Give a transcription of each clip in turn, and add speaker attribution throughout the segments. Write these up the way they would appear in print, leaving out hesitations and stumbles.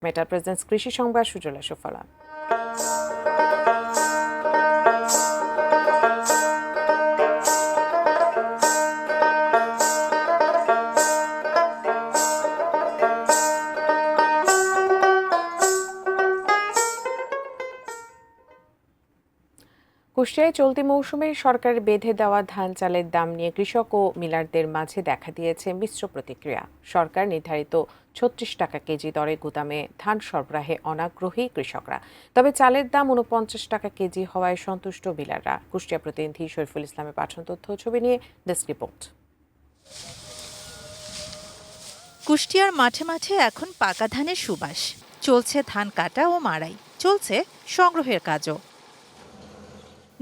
Speaker 1: Metal presence কৃষি সংবাদ সুজলা সুফলা। কুষ্টিয়ায় চলতি মৌসুমে সরকারের বেঁধে দেওয়া ধান চালের দাম নিয়ে কৃষক ও মিলারদের মাঝে দেখা দিয়েছে মিশ্র প্রতিক্রিয়া। সরকার নির্ধারিত ৩৬ টাকা কেজি দরে গুদামে ধান সরবরাহে অনাগ্রহী কৃষকরা, তবে চালের দাম ৪৯ টাকা কেজি হওয়ায় সন্তুষ্ট মিলাররা। কুষ্টিয়া প্রতিনিধি শরীফুল ইসলামের পাঠানো তথ্য ছবি নিয়ে ডেস্ক রিপোর্ট।
Speaker 2: কুষ্টিয়ার মাঠে মাঠে এখন পাকা ধানের সুবাস, চলছে ধান কাটা ও মাড়াই, চলছে সংগ্রহের কাজও।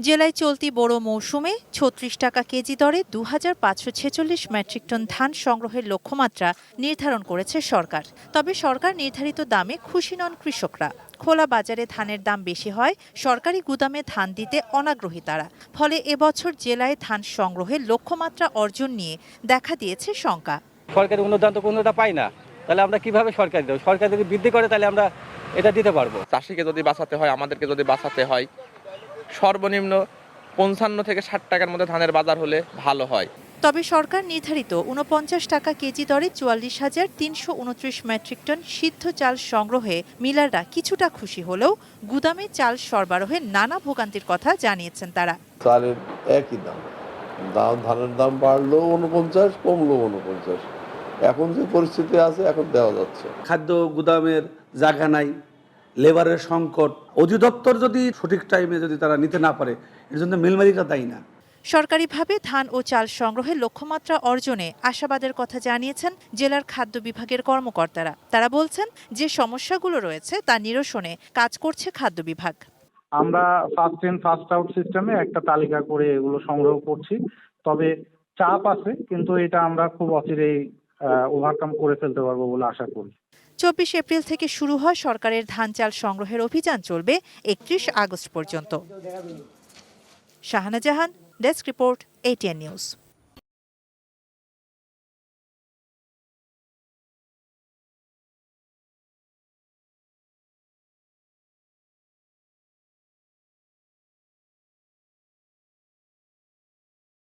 Speaker 2: জেলায় চলতি বড় মৌসুমে ৩৬ টাকা কেজি দরে ২৫৪৬ মেট্রিক টন ধান সংগ্রহের লক্ষ্যমাত্রা নির্ধারণ করেছে সরকার। তবে সরকার নির্ধারিত দামে খুশি নন কৃষকরা। খোলা বাজারে ধানের দাম বেশি হয়, সরকারি গুদামে ধান দিতে অনাগ্রহী তারা। ফলে এবছর জেলায় ধান সংগ্রহের লক্ষ্যমাত্রা অর্জন নিয়ে দেখা দিয়েছে শঙ্কা।
Speaker 3: সরকারি অনুদান তো কোনোটা পাই না, তাহলে আমরা কিভাবে সরকারি দেবো? সরকার যদি বৃদ্ধি করে তাহলে আমরা এটা দিতে পারবো।
Speaker 4: চাষিকে যদি বাঁচাতে হয়, আমাদেরকে যদি বাঁচাতে হয়, সর্বনিম্ন ৫৫ থেকে ৬০ টাকার মধ্যে ধানের বাজার হলে ভালো হয়।
Speaker 2: তবে সরকার নির্ধারিত ৪৯ টাকা কেজি দরে ৪৪,৩২৯ মেট্রিক টন সিদ্ধ চাল সংগ্রহে মিলাররা কিছুটা খুশি হলেও গুদামে চাল সরবরাহে নানা ভোগান্তির কথা জানিয়েছেন তারা।
Speaker 5: চালের একই দাম, ধানের দাম বাড়লেও ৪৯, কমলেও ৪৯। এখন যে পরিস্থিতি আছে এখন দেওয়া যাচ্ছে।
Speaker 6: খাদ্য গুদামের জায়গা নাই, লেবারের সংকট। অধিদপ্তর যদি সঠিক টাইমে যদি তারা নিতে না পারে, এর জন্য মিল মালিকরা দায়ী না।
Speaker 2: সরকারিভাবে ধান ও চাল সংগ্রহের লক্ষ্যমাত্রা অর্জনে আশাবাদের কথা জানিয়েছেন জেলার খাদ্য বিভাগের কর্মকর্তারা। তারা বলছেন, যে সমস্যাগুলো রয়েছে তা নিরসনে কাজ করছে খাদ্য বিভাগ।
Speaker 7: আমরা ফার্স্ট ইন ফার্স্ট আউট সিস্টেমে একটা তালিকা করে এগুলো সংগ্রহ করছি। তবে চাপ আছে, কিন্তু এটা আমরা খুব অচিরেই ওভারকাম করে ফেলতে পারবো বলে আশা করি।
Speaker 2: ২৪ এপ্রিল থেকে শুরু হয় সরকারের ধান চাল সংগ্রহের অভিযান, চলবে ৩১ আগস্ট পর্যন্ত। শাহানা জাহান, ডেস্ক রিপোর্ট, ATN নিউজ।